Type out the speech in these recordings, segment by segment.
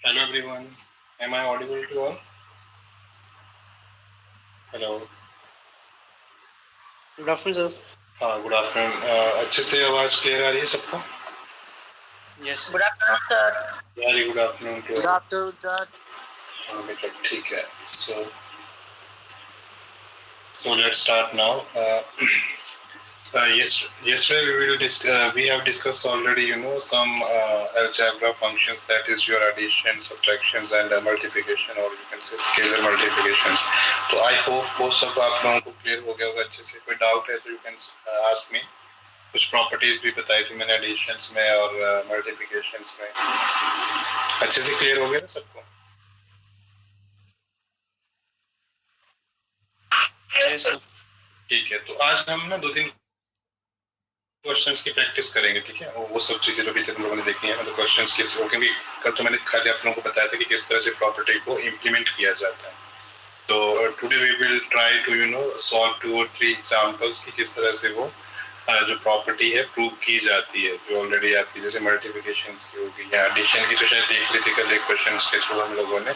Hello everyone. Am I audible to all? Hello. Good afternoon sir. हाँ, good afternoon. अच्छे से आवाज clear आ रही है सबको? Yes good afternoon sir. Very good afternoon to good all. Afternoon sir. हाँ बेटा, ठीक है। So let's start now. Yesterday we have discussed already, some algebra functions, that is your addition, subtractions, and multiplication, or you can say scalar multiplications. तो I hope most of आप लोगों को clear हो गया होगा अच्छे से। कोई doubt है तो you can ask me. कुछ प्रॉपर्टीज भी बताई थी मैंने एडिशंस में और मल्टीप्लिकेशंस में। अच्छे से क्लियर हो गया ना सबको? ठीक है, तो आज हम ना 2-3 क्वेश्चंस की प्रैक्टिस करेंगे, ठीक है? वो सब चीजें जो भी हम लोगों ने देखी है, मतलब क्वेश्चंस किस हो, क्योंकि कल तो मैंने खाली आप लोगों को बताया था कि किस तरह से प्रॉपर्टी को इम्प्लीमेंट किया जाता है। तो today we will try to solve 2 और 3 एग्जांपल्स की किस तरह से वो जो प्रॉपर्टी है प्रूव की जाती है, जो ऑलरेडी आपकी जैसे मल्टीप्लिकेशन की होगी या एडिशन की, तो शायद देख ली थी कल एक क्वेश्चन के थ्रू हम लोगों ने।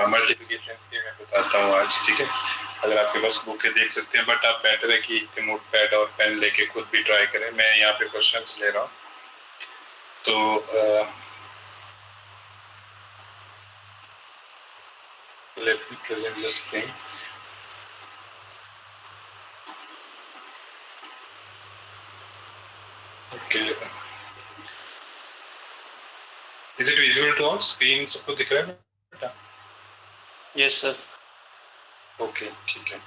मल्टीप्लिकेशन की मैं बताता हूँ आज, ठीक है? अगर आपके पास बुक है देख सकते हैं, बट आप बेटर है कि नोट पैड और पेन लेके खुद भी ट्राई करें। मैं यहाँ पे क्वेश्चंस ले रहा हूँ। तो let me present the screen. Okay, is it visible to all? Screen सबको दिख रहा है बेटा? Yes sir. ओके, ठीक है।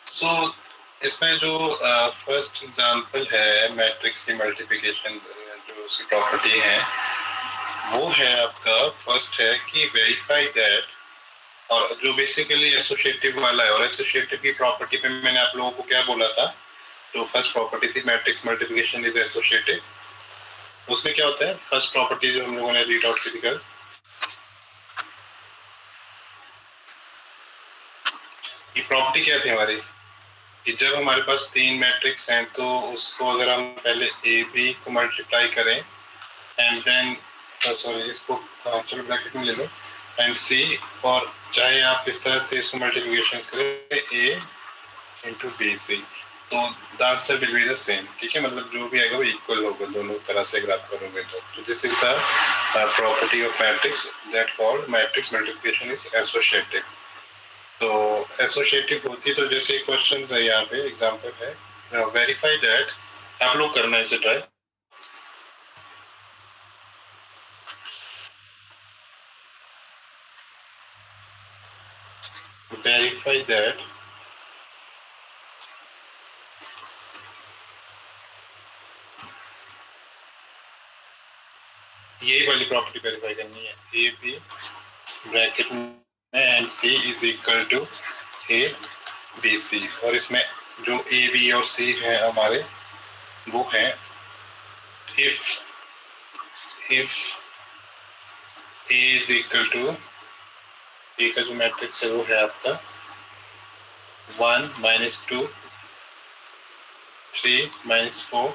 सो इसमें जो फर्स्ट एग्जांपल है मैट्रिक्स की मल्टीप्लिकेशन, जो उसकी प्रॉपर्टी है वो है आपका फर्स्ट है कि वेरीफाई दैट, और जो बेसिकली एसोसिएटिव वाला है, और एसोसिएटिव की प्रॉपर्टी पे मैंने आप लोगों को क्या बोला था, जो फर्स्ट प्रॉपर्टी थी मैट्रिक्स मल्टीप्लिकेशन इज एसोसिएटिव, उसमें क्या होता है फर्स्ट प्रॉपर्टी जो हम लोगों ने रीड आउट की थी, ये प्रॉपर्टी क्या थी हमारी कि जब हमारे पास 3 मैट्रिक्स हैं तो उसको अगर हम पहले ए बी को मल्टीप्लाई करें एंड देन सॉरी इसको चलो ब्रैकेट में ले लो एंड सी, और चाहे आप इस तरह से इसको मल्टीप्लिकेशन करें ए इंटू बी सी, तो the answer will be the same, ठीक है? मतलब जो भी आएगा वो इक्वल होगा दोनों तरह से अगर आप करोगे तो this is the property of matrix that called matrix multiplication is associative. तो एसोसिएटिव होती तो जैसे क्वेश्चन है यहाँ पे एग्जाम्पल है, वेरीफाई दैट, आप लोग करना है इसे ट्राई। वेरीफाई दैट यही वाली प्रॉपर्टी वेरीफाई करनी है, ए बी ब्रैकेट में and C is equal to A B C, और इसमें जो ए बी और सी है हमारे वो है if A is equal to, A का जो मैट्रिक्स है वो है आपका 1 -2 3 -4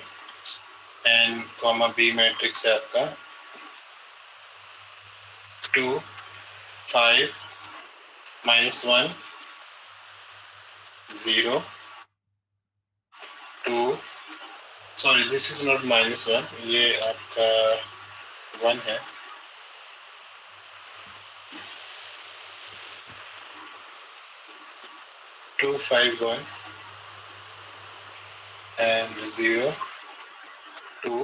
एंड कॉमा बी मैट्रिक्स है आपका 2 5 -1 0 2, सॉरी दिस इज नॉट -1, ये आपका 1 है, 2 5 1 and 0 2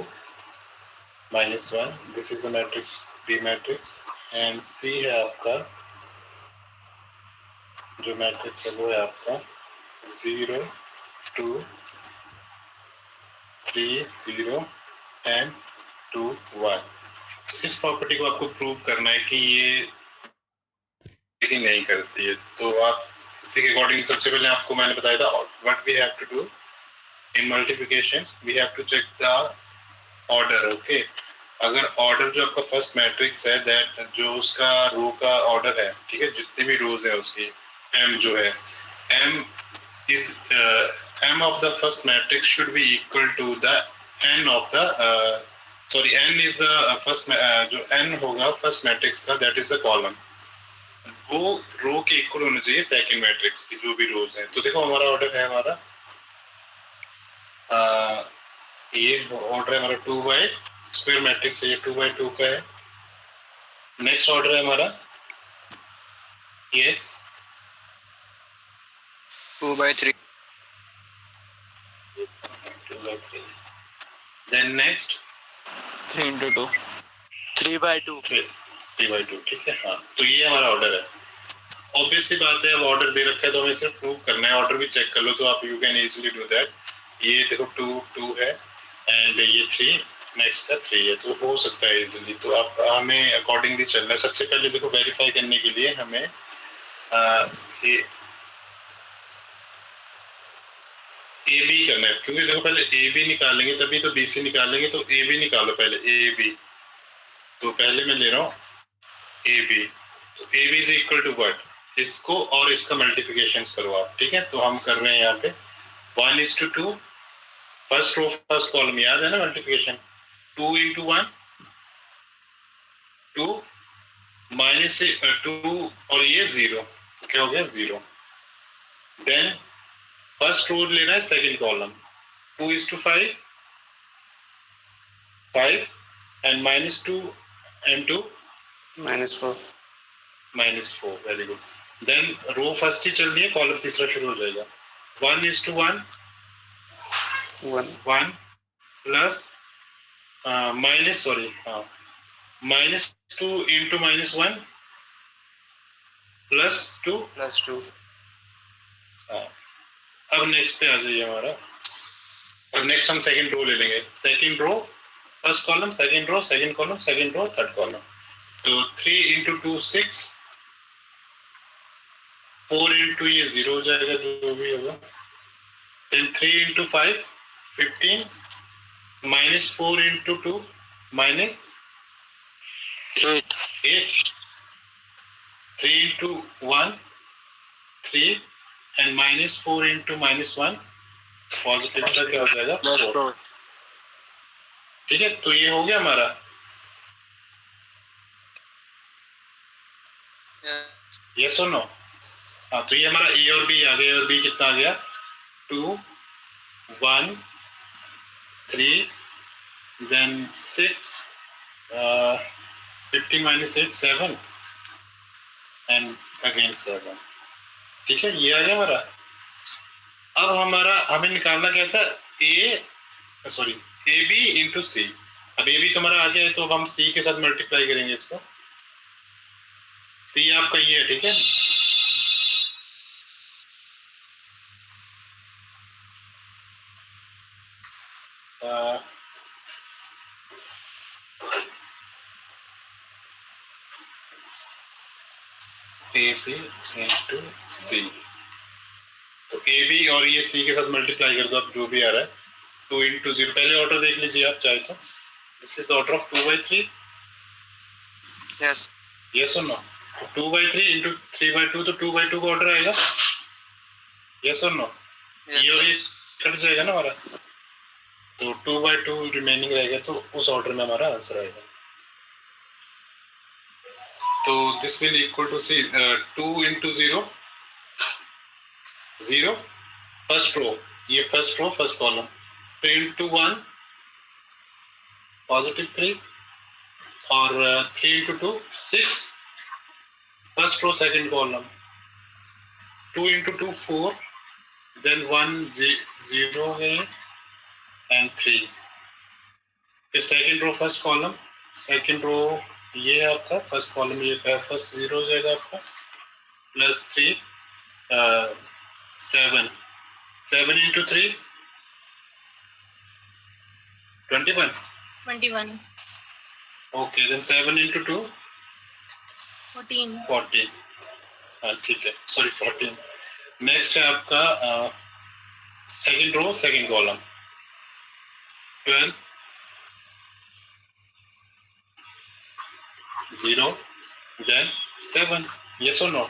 -1, this is the matrix B matrix, and C है आपका जो मैट्रिक्स है वो है आपका 0 2 3 0 एंड 2 1। इस प्रॉपर्टी को आपको प्रूव करना है कि ये ही नहीं करती है, तो आप इसी के अकॉर्डिंग सबसे पहले आपको मैंने बताया था what we have to do in multiplications, we have to check the order. Okay, अगर ऑर्डर जो आपका फर्स्ट मैट्रिक्स है दैट जो उसका रो का ऑर्डर है, ठीक है, जितने भी रोज है उसकी m जो है m is m of the first matrix should be equal to the n of the sorry n is the first, जो n होगा फर्स्ट मैट्रिक्स का, दैट इज द कॉलम, वो रो के इक्वल होना चाहिए सेकंड मैट्रिक्स की जो भी रोज हैं। तो देखो हमारा ऑर्डर है, हमारा ये ऑर्डर है हमारा 2 बाई स्क्वायर मैट्रिक्स है, ये 2 बाई 2 का है। नेक्स्ट ऑर्डर है हमारा yes 2 by 3. 2 by 3। Then next 3 into 2. 3 by 2. 3 by 2, ठीक है। हाँ, तो ये हमारा ऑर्डर है। ऑब्वियस सी बात है, अब ऑर्डर दे रखा है तो हमें सिर्फ प्रूव करना है। ऑर्डर भी चेक कर लो तो आप you can easily do that. ये देखो 2 है एंड ये 3, नेक्स्ट का 3 है, तो हो सकता है इजीली। तो आप हमें अकॉर्डिंगली चलना है। सबसे पहले देखो वेरीफाई करने के लिए हमें ये ए बी करना है, क्योंकि देखो पहले ए बी निकालेंगे तभी तो बी सी निकालेंगे। तो ए बी निकालो पहले, ए बी। तो पहले मैं ले रहा हूँ ए बी, तो A B is equal to what, इसको और इसका मल्टीप्लिकेशन करो आप, ठीक है। तो हम कर रहे हैं यहाँ पे 1:2, फर्स्ट रो फर्स्ट कॉलम, याद है ना मल्टीप्लिकेशन, 2 into 1 2 माइनस 2 और ये 0, तो क्या हो गया 0। देन फर्स्ट रो लेना है second column, 2:5 5 and -2 and 2 -4. -4, very good. Then row first ही चलनी है, कॉलम तीसरा शुरू हो जाएगा। 1:1 1 प्लस माइनस, सॉरी हाँ, -2 into -1 +2 +2. हाँ। अब नेक्स्ट पे आ जाइए हमारा। अब नेक्स्ट हम सेकंड रो ले लेंगे। Second row first column, second row second column, second row third column. तो 3 into 2 6, 4 into ये 0 हो जाएगा जो भी होगा। Then 3 into 5 15, -4 into 2 -8, 3 into 1 3 and -4 into -1 positive का क्या हो जाएगा 4, ठीक है। तो ये हो गया हमारा। यस और नो? हाँ, तो ये हमारा ए और बी आ गया। और बी कितना आ गया 2 1 3 देन 6 15 -8 7 एंड अगेन 7, ठीक है। ये आ गया हमारा। अब हमारा हमें निकालना क्या था, सॉरी ए बी इंटू सी। अब ए बी तो हमारा आ गया है, तो हम सी के साथ मल्टीप्लाई करेंगे इसको। सी आपका ये है, ठीक है। ए बी इंटू सी, तो ए बी और ये सी के साथ मल्टीप्लाई कर दो आप, जो भी आ रहा है। 2 into 0, पहले ऑर्डर देख लीजिए आप चाहे तो। This is order of 2/3। Yes. Yes और नो? 2/3 into 3/2, तो 2/2 का ऑर्डर आएगा। यस और नो? Yes, ये और ये sir. कट जाएगा ना हमारा, तो 2/2 रिमेनिंग रहेगा, तो उस ऑर्डर में हमारा आंसर आएगा। तो this will equal to C 2 into 0 0 first row, ये first row first column, 3 into 1 +3 और 3 into 2 6 first row second column, 2 into 2 4 then 1 0 है एंड 3। फिर second row first column, second row ये है आपका, फर्स्ट कॉलम ये फर्स्ट 0 हो जाएगा आपका, +3 7 into 3 21, ओके। देन 7 into 2 14, हाँ ठीक है, सॉरी 14। नेक्स्ट है आपका second row second column, 12 0 then 7। Yes और नो?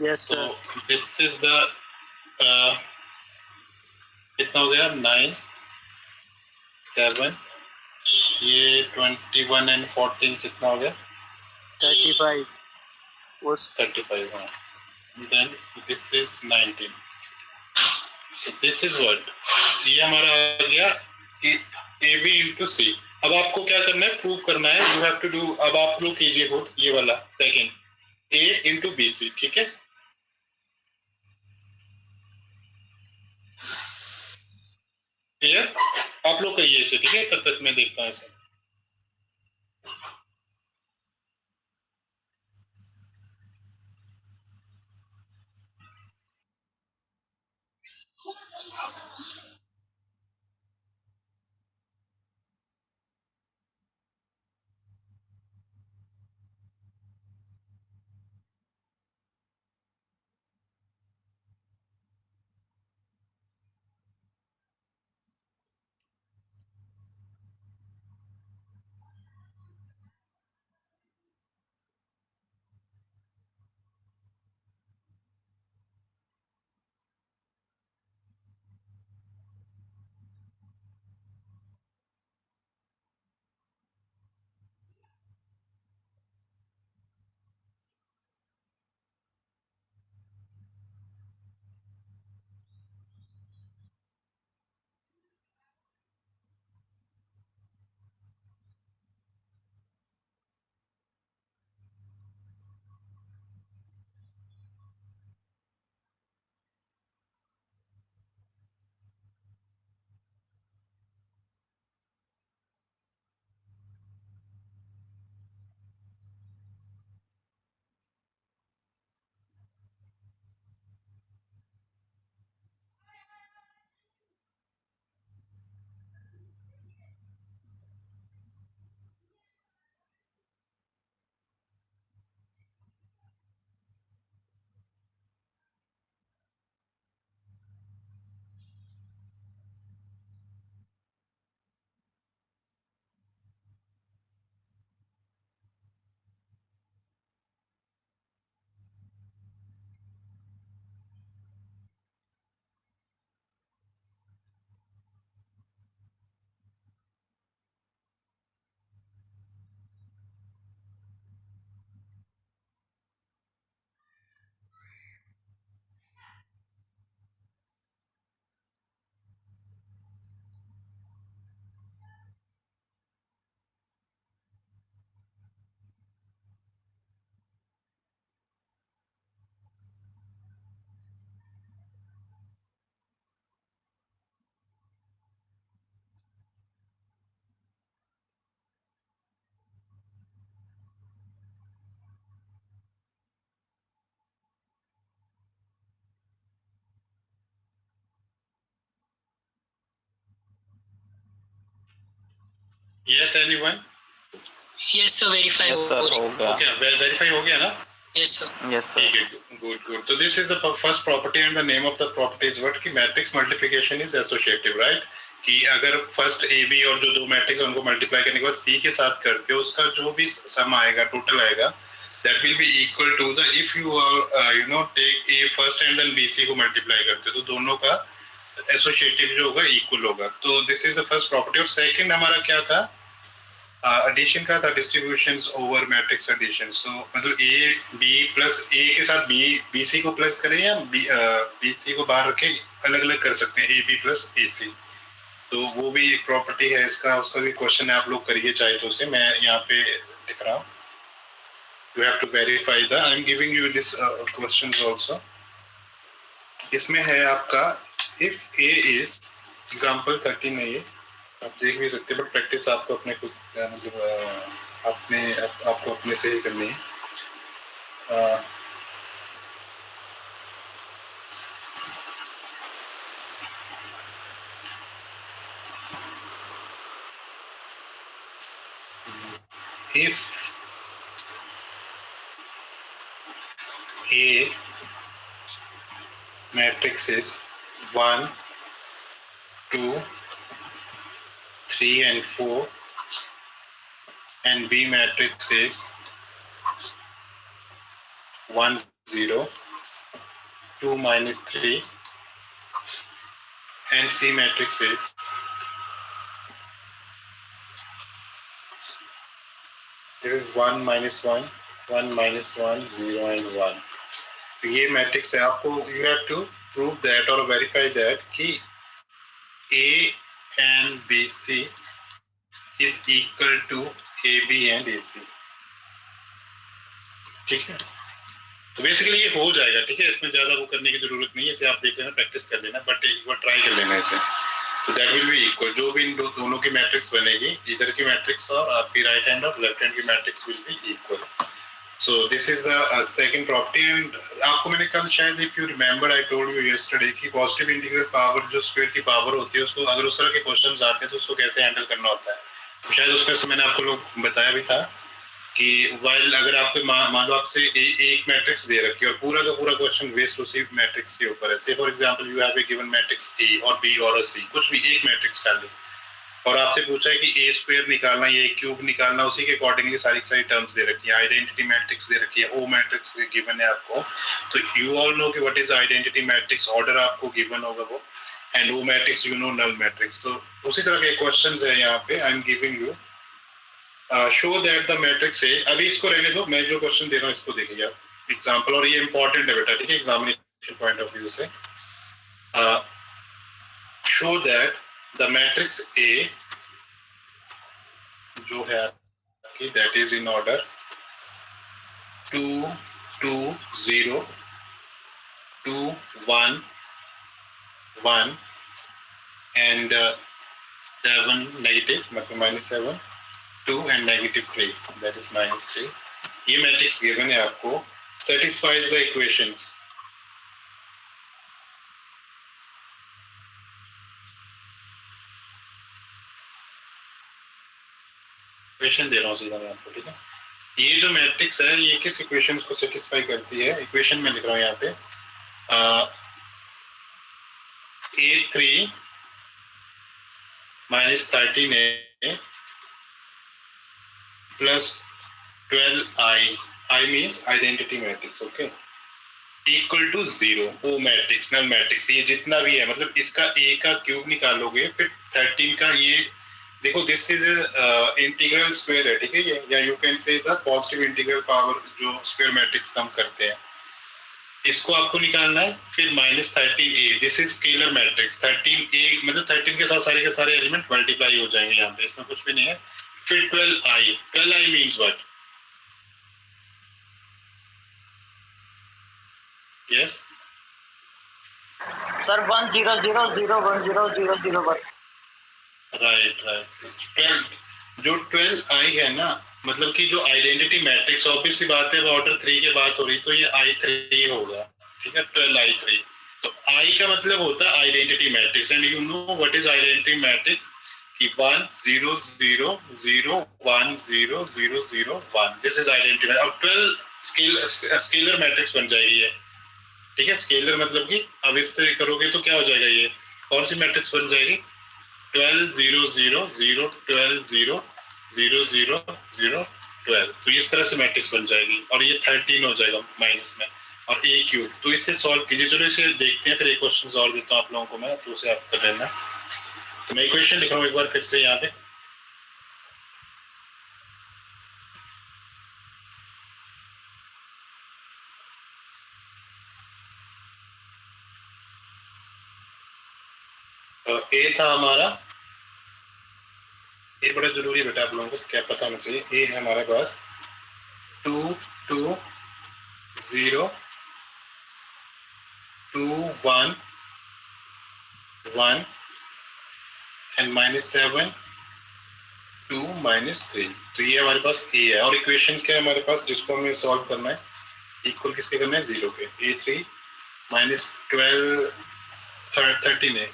Yes, तो sir. दिस इज द कितना हो गया 9 7 ये 21 and 14 कितना हो गया? 35 was 35. हाँ. Then this is 19. So this is what? ये हमारा आ गया AB into C. अब आपको क्या करना है? प्रूव करना है. You have to do. अब आप लोग कीजिए खुद ये वाला सेकंड A into BC. ठीक है? क्लियर? आप लोग कहिए इसे. ठीक है? तब तक मैं देखता हूँ इसे. Yes, anyone? Yes sir, verify yes sir हो गया. Okay, verify हो गया ना? Yes sir. Yes sir. ठीक है, good. So this is the first property and the name of the property is what? कि matrix multiplication is associative, right? कि अगर first AB और जो दो मैट्रिक्स उनको मल्टीप्लाई करने के बाद C के साथ करते हो उसका जो भी सम आएगा टोटल आएगा that will be equal to the if you are take A first and then BC को मल्टीप्लाई करते हो तो दोनों का एसोसिएटिव जो होगा इक्वल होगा. तो this is the first property. और सेकंड हमारा क्या था? एडिशन का था डिस्ट्रीब्यूशंस ओवर मैट्रिक्स एडिशन. सो मतलब ए बी प्लस ए के साथ बी बी सी को प्लस करें या बी सी को बाहर रखें अलग अलग कर सकते हैं ए बी प्लस ए सी. तो वो भी एक प्रॉपर्टी है इसका. उसका भी क्वेश्चन है आप लोग करिए चाहे तो उसे मैं यहाँ पे लिख रहा हूँ. You have to verify the I am giving you this questions also. इसमें है आपका इफ ए इज एग्जांपल 13 है ये आप देख भी सकते हैं बट प्रैक्टिस आपको अपने खुद मतलब आपको अपने से ही करनी है. if A matrix is 1, 2, 3 and 4 and B matrix is 1, 0, 2 minus 3 and C matrix is this is 1 minus 1 1 minus 1 0 and 1। तो ये मैट्रिक्स है, आपको you have to prove that और वेरीफाई दैट कि A and B C is equal to A B and A C. ठीक है, तो basically ये हो जाएगा। ठीक है, इसमें ज्यादा वो करने की जरूरत नहीं है, इसे आप देख लेना, प्रैक्टिस कर लेना, बट एक बार ट्राई कर लेना इसे। तो दैट विल बी इक्वल, जो भी इन दोनों की मैट्रिक्स बनेगी, इधर की मैट्रिक्स और आपकी राइट हैंड और लेफ्ट हैंड की matrix will be equal. So this is a second property and आपको मैंने कल शायद if you remember I told you yesterday कि पॉजिटिव इंटीग्रल पावर जो स्क्वायर की पावर होती है उसको अगर उस तरह के क्वेश्चंस आते हैं तो उसको कैसे हैंडल करना होता है। तो शायद उसमें से मैंने आपको लोग बताया भी था कि वाइल अगर आपको मान लो आपसे एक मैट्रिक्स दे रखी है और पूरा का पूरा क्वेश्चन बेस्ड उसी मैट्रिक्स के ऊपर है। से for example you have a given matrix A और बी और सी, कुछ भी एक मैट्रिक्स डाल लो और आपसे पूछा है कि ए स्क्वायर निकालना या ए क्यूब निकालना, उसी के अकॉर्डिंगली सारी सारी टर्म्स दे रखी है, आइडेंटिटी मैट्रिक्स दे रखी है, ओ मैट्रिक्स गिवन है आपको। तो यू ऑल नो कि what is identity matrix, order आपको गिवन होगा वो, and O matrix you know null matrix. तो उसी तरह के क्वेश्चंस है यहाँ पे। I am giving you show that the matrix A, अभी इसको रहने दो, मैं जो क्वेश्चन दे रहा हूँ इसको देखिए आप एग्जाम्पल, और ये इंपॉर्टेंट है बेटा, ठीक है, एग्जामिनेशन पॉइंट ऑफ व्यू से। शो दैट द मैट्रिक्स ए जो है आपकी that is in order 2 2 0 2 1 1 and 7 negative, मतलब -7 2 एंड -3 दैट इज -3। ये मैट्रिक्स गिवन है आपको, सेटिस्फाइज द इक्वेशंस। इक्वेशन दे रहा हूँ सीधा मैं आपको, ठीक है। ये जो मैट्रिक्स है ये किस इक्वेशंस को सेटिस्फाई करती है, इक्वेशन में लिख रहा हूँ यहाँ पे A3 - 13A plus 12I, I means identity matrix, okay, equal to 0, O matrix null matrix, ये जितना भी है, मतलब इसका A का क्यूब निकालोगे, फिर 13 का ये देखो, दिस इज इंटीग्रल स्क्वायर है, ठीक है ये, या you can say the positive integral power जो स्क्वायर मैट्रिक्स हम करते हैं, इसको आपको निकालना है। फिर -13A, this is scalar matrix, 13A मतलब 13 के साथ सारे के सारे एलिमेंट मल्टीप्लाई हो जाएंगे यहाँ पे, इसमें कुछ भी नहीं है। फिर 12I, 12I means what, yes sir 1 0 0 0 1 0 0 0 1। Right right, जो 12I है ना, मतलब कि जो आइडेंटिटी मैट्रिक्स, ऑब्वियस सी बात है, ऑर्डर 3 की बात हो रही तो ये I3 होगा, ठीक है, 12I3। तो I का मतलब होता है identity matrix, and you know what is identity matrix कि 1 0 0 0 1 0 0 0 1, दिस इज आइडेंटिटी। अब 12 स्केलर मैट्रिक्स बन जाएगी ये, ठीक है, स्केलर मतलब कि अब इससे करोगे तो क्या हो जाएगा, ये कौन सी मैट्रिक्स बन जाएगी, 12 0 0 0 12 0 0 0 0 12, तो इस तरह से मैट्रिक्स बन जाएगी, और ये 13 हो जाएगा माइनस में, और ए क्यूब। तो इससे सॉल्व कीजिए, चलो इसे देखते हैं, फिर एक क्वेश्चन और देता हूँ आप लोगों को मैं, तो उसे आप कर लेना। तो मैं इक्वेशन लिख रहा हूँ एक बार फिर से यहाँ पे, ए था हमारा, ये बड़ा जरूरी है बेटा, आप लोगों को क्या पता होना चाहिए। ए है हमारे पास 2 2 0 2 1 1 एंड -7 2 -3, तो ये हमारे पास ए है। और इक्वेशंस क्या है हमारे पास जिसको हमें सॉल्व करना है, इक्वल किसके करना है, 0 के। A3 -12 13A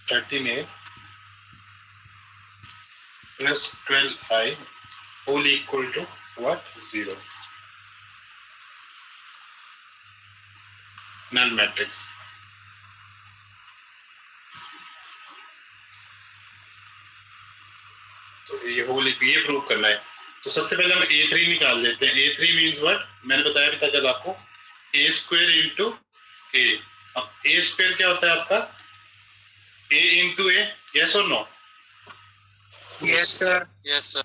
13A plus 12I whole equal to what, 0, null matrix। तो ये होल ये प्रूव करना है। तो सबसे पहले हम A3 निकाल लेते हैं। A3 मीन्स व्हाट, मैंने बताया भी था कल आपको, A² इंटू ए। अब ए स्क्वायर क्या होता है आपका? ए इंटू ए, यस और no? Yes, sir. Yes, sir.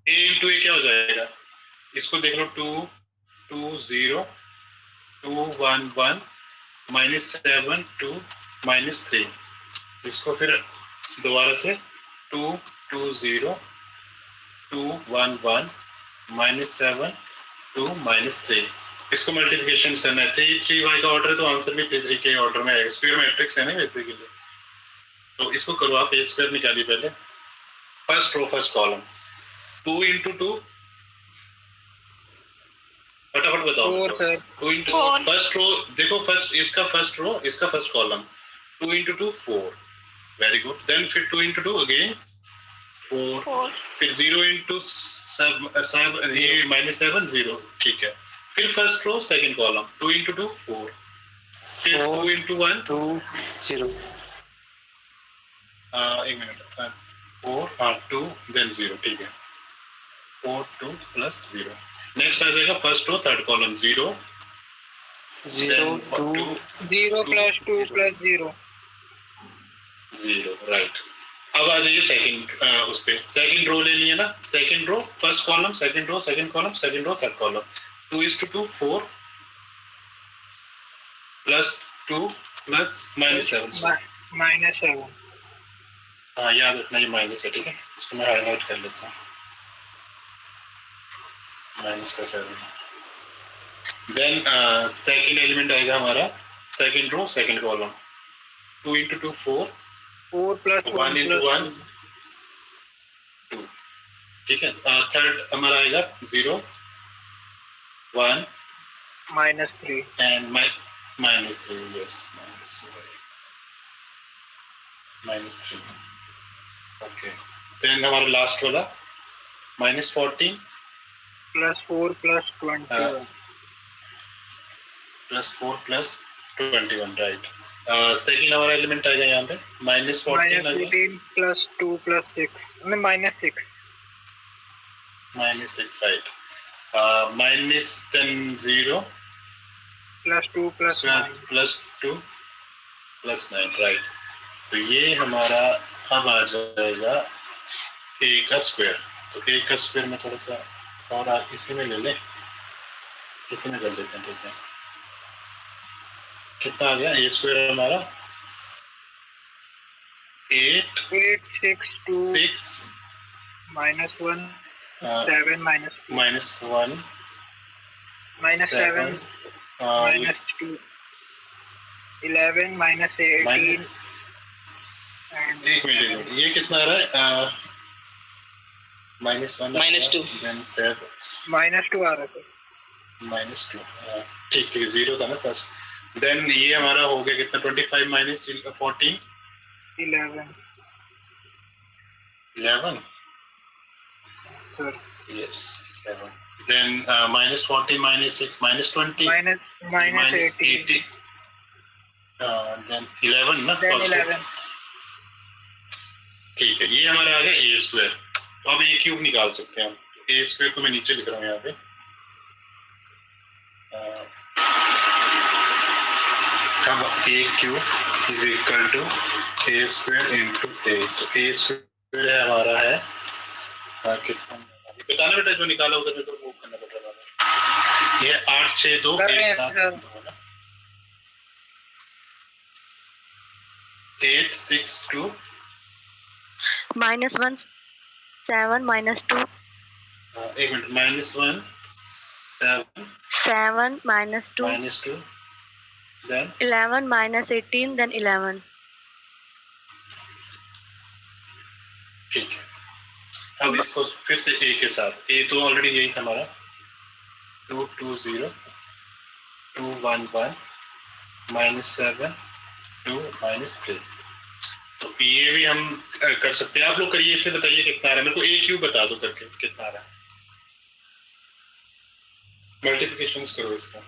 A into A क्या हो जाएगा? इसको देख लो, 2 2 0 2 1 1 -7 2 -3। इसको फिर दोबारा से 2 2 0 2 1 1 -7 2 -3। इसको मल्टीप्लिकेशन करना है। 3 3 y का ऑर्डर है तो आंसर भी 3 3 के ऑर्डर में आएगा। स्क्वायर मैट्रिक्स है ना बेसिकली। तो इसको करो आप। ए स्क्वायर निकालिए पहले, first row first column. 2 into 2, फटाफट बताओ। 4, sir. 2 इंटू फर्स्ट रो, देखो फर्स्ट, इसका फर्स्ट रो, इसका first column. 2 into 2 4, very good. Then फिर 2 इंटू 2 अगेन 4, फिर 0 इंटू सब ये -7 0, ठीक है। फिर first row second column, 2 into 2 4, फिर 2 इंटू 1 2 0. एक मिनट, 4 2 देन 0, ठीक है। 4 2 प्लस 0। नेक्स्ट आ जाएगा first row third column, 0 0 2 0 plus 2 plus 0. 0, right. अब आ जाइए सेकंड, उस पे सेकंड रो लेनी है ना। Second row first column, second row second column, second row third column. 2 is to 2 4 plus 2 plus -7। -7. हाँ, याद रखना ये माइनस है, ठीक है। इसको मैं हाईलाइट कर लेता हूँ, -7। देन सेकंड एलिमेंट आएगा हमारा second row second column, 2 into 2 4 4 plus 1 into 1 2, ठीक है। थर्ड हमारा आएगा 0 1 -3. And -3, yes, -3, okay. देन हमारा लास्ट वाला -14 Plus 4 plus 21. Plus 4 plus 21, right. Second हमारा एलिमेंट आएगा यहाँ पे -14 -14 plus 2 plus 6. No, -6. -6, right. Minus then 0 Plus 2 plus 9. Plus 2 plus 9, right. तो ये हमारा अब आ जाएगा ए का स्क्वायर। तो ए का स्क्वायर में थोड़ा सा और इसी में ले लें, इसी में कर लेते हैं, ठीक है। कितना आ गया ए स्क्वायर हमारा? 8 8 6 2 6 -1 7 -1 -7 -2 11 -18 and एक मिनट, ये कितना आ रहा है? -1 -2 देन 7 -2 आ रहा है. -2, ठीक ठीक, 0 था ना फर्स्ट। देन ये हमारा हो गया कितना? 25 - 14 11. 11, Sir. yes, 11। देन -14 -6 -20 -18. देन 11 ना Then first row। 11. ठीक है, ये हमारा आ गया ए स्क्वायर। तो अब ए क्यूब निकाल सकते हैं हम। ए स्क्वायर को मैं नीचे लिख रहा हूँ यहाँ पे। अब A cube is equal to A square into A. तो ए स्क्वायर है हमारा है कितना? बताना बेटा, जो निकाला उधर मेरे को मूव करना पड़ रहा है। ये 8 6 2 कर रहे 1 हैं, 7 सर। 8 6 2 -1 7 -2 एक मिनट, -1 7 7 -2 -2 देन 11 -18 then 11. ठीक है। अब इसको फिर से ए के साथ, ए तो ऑलरेडी यही था हमारा, 2 2 0 2 1 1 -7 2 -3। तो ये भी हम कर सकते हैं। आप लोग करिए, इससे बताइए कितना आ रहा है। मेरे को ए क्यूब बता दो करके कितना आ रहा है। मल्टीप्लिकेशन करो इसका।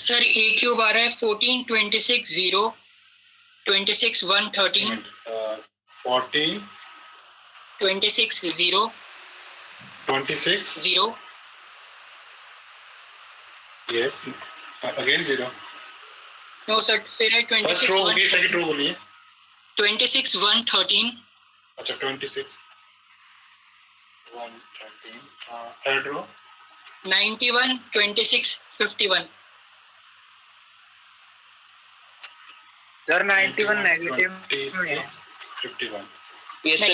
सर ए क्यूब आ रहा है 14 26 0 26 1 13 14 26 0 26 0 yes again 0 नो सर फिर है फर्स्ट 26 रो 1 होगी सेकंड रो बोलिए 26 1 13 अच्छा 26 1 13 थर्ड रो 91 26 51 सर 91 नेगेटिव में है 26 51 ये सर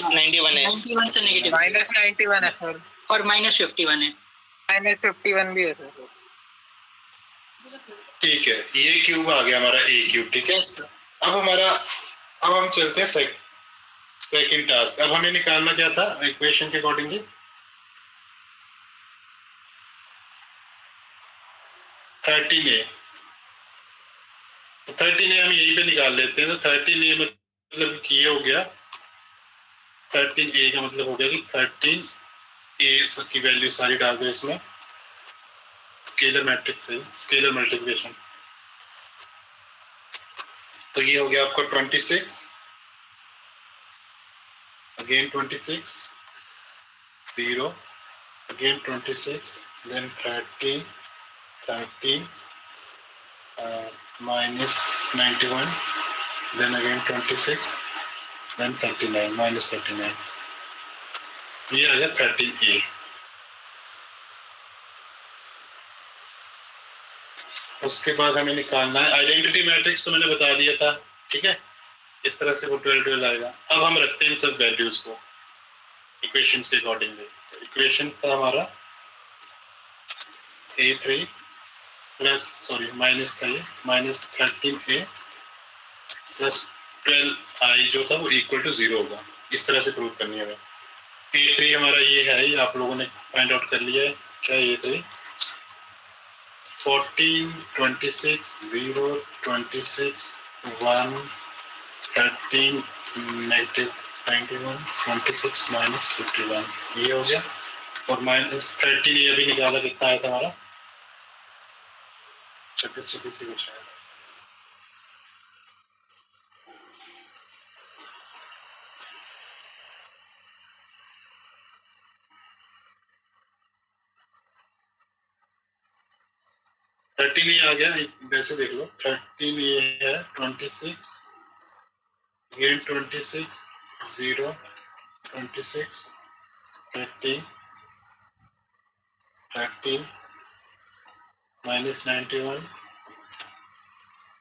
-91 है 91 से नेगेटिव -91 है सर और -51 है -51 भी है सर ठीक है ये क्यूब आ गया हमारा ए क्यूब ठीक है यस सर अब हम चलते हैं सेकंड टास्क अब हमें निकालना क्या था इक्वेशन के अकॉर्डिंगली तो 13A हम यहीं पे निकाल लेते हैं तो 13A मतलब कि ये हो गया 13A का मतलब हो गया कि 13A की वैल्यू सारी डाल दो इसमें स्केलर मैट्रिक्स है स्केलर मल्टीप्लिकेशन तो ये हो गया आपका 26 again 26 0 again 26 then 13 minus 91 then again 26 then 39 minus 39 ये आ गया 13A उसके बाद हमें निकालना है आइडेंटिटी मैट्रिक्स तो मैंने बता दिया था ठीक है इस तरह से वो 12 आएगा अब हम रखते हैं इन सब वैल्यूज को इक्वेशंस के अकॉर्डिंगली तो इक्वेशंस था हमारा A3 प्लस सॉरी माइनस था ये माइनस 13A प्लस 12I जो था वो इक्वल टू 0 होगा इस तरह से प्रूव करनी है हमें A3 हमारा ये है ये आप लोगों ने फाइंड आउट कर लिया है क्या A3 14 26 0 26 1 13 negative 91 26 minus 51 ये हो गया और माइनस 13 ये भी निकाला कितना आया था हमारा 26 से कुछ आया 13 ये आ गया वैसे देख लो 13 ये है 26 again 26 0 26 13 minus 91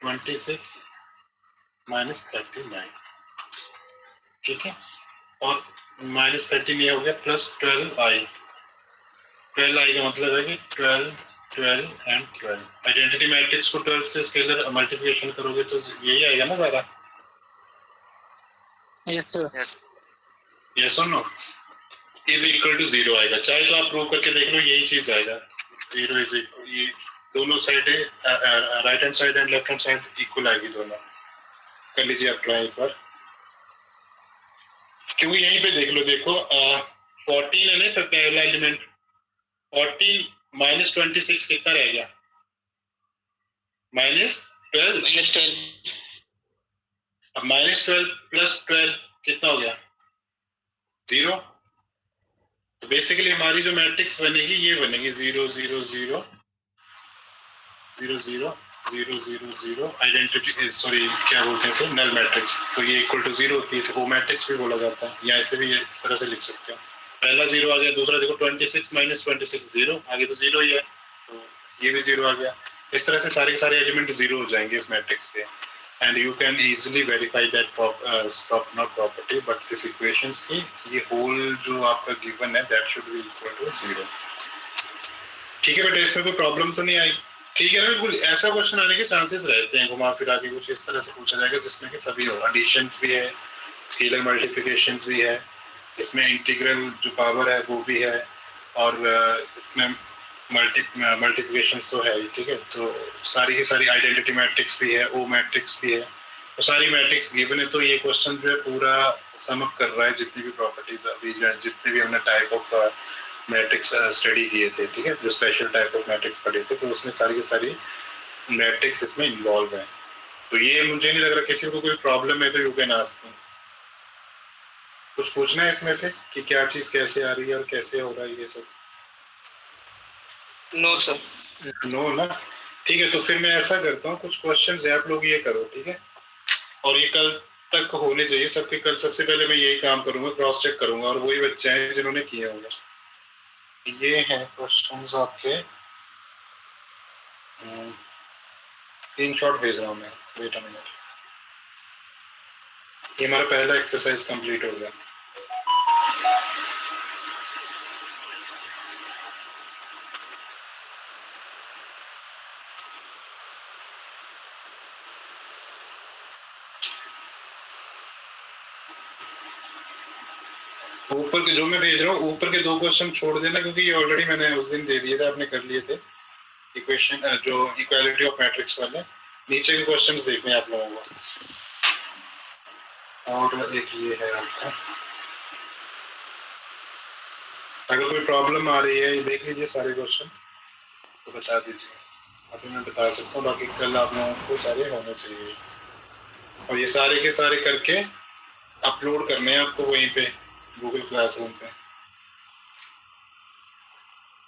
26 minus 39 ठीक है और माइनस 13 ये हो गया प्लस 12i का मतलब है कि 12 एंड 12 आइडेंटिटी मैट्रिक्स को 12 से स्केलर मल्टीप्लिकेशन करोगे तो यही आएगा ना सारा यस और नो इज इक्वल टू 0 आएगा चाहे तो आप प्रूव करके देख लो यही चीज आएगा 0 इज इक्वल ये दोनों side right hand side and left hand side equal आएगी दोनों कर लीजिए आप ट्राई एक बार क्योंकि यहीं पे देख लो देखो 14 है ना पहला एलिमेंट 14 माइनस 26 कितना रह गया -12 अब -12 प्लस 12 कितना हो गया 0 तो बेसिकली हमारी जो मैट्रिक्स बनेगी ये बनेगी 0 0 0 0 0 0 0 0 आइडेंटिटी सॉरी क्या बोलते हैं इसे नल मैट्रिक्स तो ये इक्वल टू 0 होती है इसे वो मैट्रिक्स भी बोला जाता है या ऐसे भी इस तरह से लिख सकते हो पहला 0 आ गया दूसरा देखो 26 माइनस 26 0 आगे तो 0 ही है तो ये भी 0 आ गया इस तरह से सारे के सारे एलिमेंट 0 हो जाएंगे इस मैट्रिक्स के and you can easily verify that not property but this equations की ये होल जो आपका गिवन है that should be equal to 0 ठीक है बेटा इसमें कोई प्रॉब्लम तो नहीं आई ठीक है ना बिल्कुल ऐसा क्वेश्चन आने के चांसेस रहते हैं घुमा फिरा के कुछ इस तरह से पूछा जाएगा जिसमें कि सभी हो एडिशन भी है स्केलर मल्टीप्लिकेशन भी है इसमें इंटीग्रल जो पावर है वो भी है और इसमें मल्टीप्लिकेशन तो है ठीक है तो सारी की सारी आइडेंटिटी मैट्रिक्स भी है ओ मैट्रिक्स भी है तो सारी मैट्रिक्स गिवन है तो ये क्वेश्चन जो है पूरा समअप कर रहा है जितनी भी प्रॉपर्टीज अभी जितने भी हमने टाइप ऑफ मैट्रिक्स स्टडी किए थे ठीक है जो स्पेशल टाइप ऑफ मैट्रिक्स पढ़े थे तो उसमें सारी की सारी मैट्रिक्स इसमें इन्वॉल्व है। तो ये मुझे नहीं लग रहा किसी को कोई प्रॉब्लम है तो यू कैन आस्क मी। कुछ पूछना है इसमें से कि क्या चीज कैसे आ रही है और कैसे हो रहा है ये सब? No sir. नो ना, ठीक है। तो फिर मैं ऐसा करता हूँ, कुछ क्वेश्चंस है आप लोग ये करो, ठीक है? और ये कल तक होने चाहिए सबके। कल सबसे पहले मैं यही काम करूंगा, क्रॉस चेक करूंगा, और वही बच्चे हैं जिन्होंने किए होंगे। ये हैं क्वेश्चंस आपके, स्क्रीनशॉट भेज रहा हूँ मैं, वेट अ मिनट। ये हमारा पहला एक्सरसाइज कंप्लीट हो गया। ऊपर के जो मैं भेज रहा हूँ, ऊपर के 2 क्वेश्चन छोड़ देना, क्योंकि ये ऑलरेडी मैंने उस दिन दे दिए थे, आपने कर लिए थे इक्वेशन जो इक्वालिटी ऑफ मैट्रिक्स वाले। नीचे के क्वेश्चंस देखने आप लोगों को। और एक ये है आपका, अगर कोई प्रॉब्लम आ रही है, ये देख लीजिए सारे क्वेश्चन तो बता दीजिए। अभी मैं बता सकता हूँ, बाकी कल आप लोगों को सारे होने चाहिए। और ये सारे के सारे करके अपलोड करने हैं आपको वहीं पे गूगल क्लासरूम पे।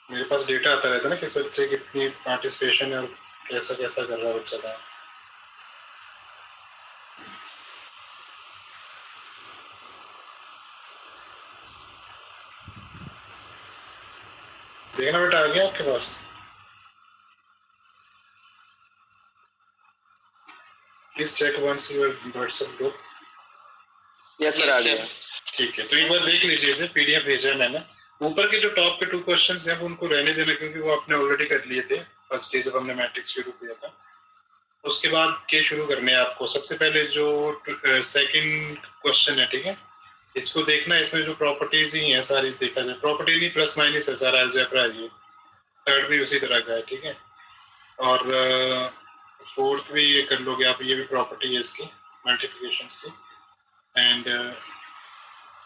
मेरे पास डेटा आता रहता है ना किस बच्चे की कितनी पार्टिसिपेशन है और कैसा कैसा कर रहा है बच्चा का। देखना बेटा, आ गया आपके पास? Please check once your WhatsApp group. Yes sir, आ गया। ठीक है, तो एक बार देख लीजिए, इसे पीडीएफ भेजा है मैंने। ऊपर के जो टॉप के 2 क्वेश्चंस हैं वो उनको रहने देना, क्योंकि वो आपने ऑलरेडी कर लिए थे फर्स्ट डे जब हमने मैट्रिक्स शुरू किया था। उसके बाद के शुरू करने हैं आपको। सबसे पहले जो सेकंड क्वेश्चन है, ठीक है, इसको देखना। इसमें जो प्रॉपर्टीज ही हैं सारी, देखा जाए प्रॉपर्टी नहीं, प्लस माइनस है सारा, अलजेब्रा है ये। थर्ड भी उसी तरह का है, ठीक है। और फोर्थ भी ये कर लोगे आप, ये भी प्रॉपर्टी है इसकी, मल्टीप्लिकेशंस की। एंड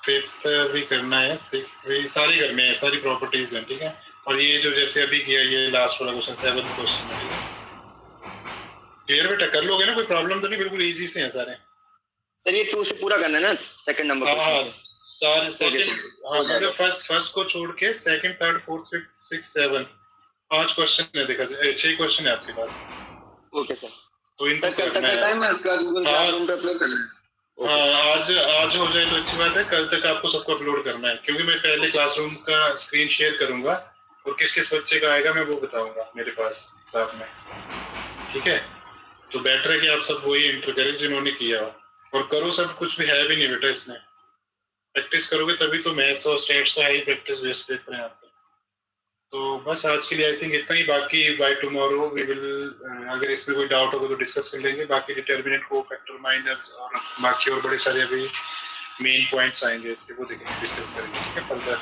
फिफ्थ भी करना है, सिक्स्थ भी, सारी करने हैं, सारी प्रॉपर्टीज हैं, ठीक है। और ये जो जैसे अभी किया, ये लास्ट वाला क्वेश्चन 7th क्वेश्चन है, ठीक है। क्लियर बेटा, कर लोगे ना? कोई प्रॉब्लम तो नहीं? बिल्कुल इजी से हैं सारे। सर ये 2 से पूरा करना है ना, सेकंड नंबर हाँ सारे सेकंड, हाँ Okay. मतलब फर्स्ट को छोड़ के second, third, fourth, fifth, six, 7 5 question है, देखा जाए 6 क्वेश्चन है आपके पास। Okay sir. तो इनको सर कल तक करना का है। टाइम है आपका गूगल क्लासरूम पे अपलोड करना है? हाँ, आज हो जाए तो अच्छी बात है। कल तक आपको सबको अपलोड करना है, क्योंकि मैं पहले क्लासरूम का स्क्रीन शेयर करूंगा और किस किस बच्चे का आएगा मैं वो बताऊंगा मेरे पास साथ में, ठीक है। तो बेटर है कि आप सब वही एंटर करें जिन्होंने किया हो, और करो सब। कुछ भी है भी नहीं बेटा इसमें, प्रैक्टिस करोगे तभी तो। मैथ्स और स्टेट्स का ही प्रैक्टिस बेस्ड पेपर है आपका। तो बस आज के लिए आई थिंक इतना ही। बाकी बाय टुमारो वी विल, अगर इसमें कोई डाउट होगा तो डिस्कस कर लेंगे। बाकी डिटर्मिनेंट, कोफैक्टर, माइनर्स और बाकी और बड़े सारे अभी मेन पॉइंट्स आएंगे इसके, वो देखेंगे, डिस्कस करेंगे, ठीक है, फर्दर।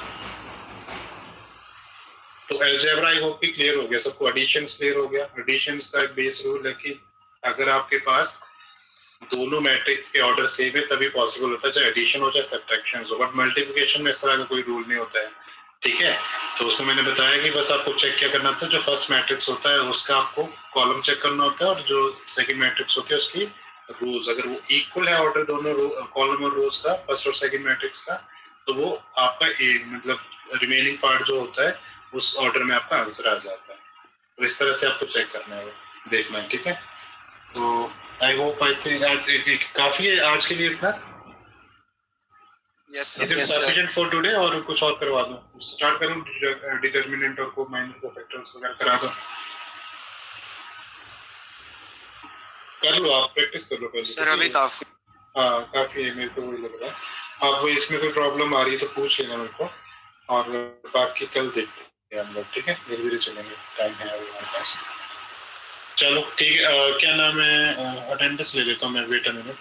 तो अलजेब्रा आई होप कि क्लियर हो गया सबको। एडिशंस क्लियर हो गया। एडिशंस का एक बेस रूल है कि अगर आपके पास दोनों मैट्रिक्स के ऑर्डर सेम है तभी पॉसिबल होता है, चाहे एडिशन हो चाहे सब्ट्रैक्शन हो। बट मल्टीप्लिकेशन में इस तरह का कोई रूल नहीं होता है, ठीक है। तो उसमें मैंने बताया कि बस आपको चेक क्या करना था, जो फर्स्ट मैट्रिक्स होता है उसका आपको कॉलम चेक करना होता है, और जो सेकंड मैट्रिक्स होती है उसकी रोज, अगर वो इक्वल है ऑर्डर दोनों कॉलम और रोज का, फर्स्ट और सेकंड मैट्रिक्स का, तो वो आपका मतलब रिमेनिंग पार्ट जो होता है उस ऑर्डर में आपका आंसर आ जाता है। तो इस तरह से आपको चेक करना है, देखना है, ठीक है। तो आई होप, आई थिंक आज काफी है आज के लिए इतना। Yes is it sufficient for today, और कुछ और करवा दूं? स्टार्ट करूं डिटरमिनेंट और को माइनर को फैक्टर्स वगैरह करा दो? कर लो, आप प्रैक्टिस कर लो पहले सर। अभी काफी, हाँ काफी है, मेरे को वही लग रहा है। आप इसमें कोई प्रॉब्लम आ रही है तो पूछ लेना मेरे को, और बाकी कल देखते हैं हम लोग, ठीक है। धीरे धीरे चलेंगे, टाइम है अभी हमारे पास। चलो ठीक है, क्या नाम है, अटेंडेंस ले लेता हूँ मैं, वेट अ मिनट।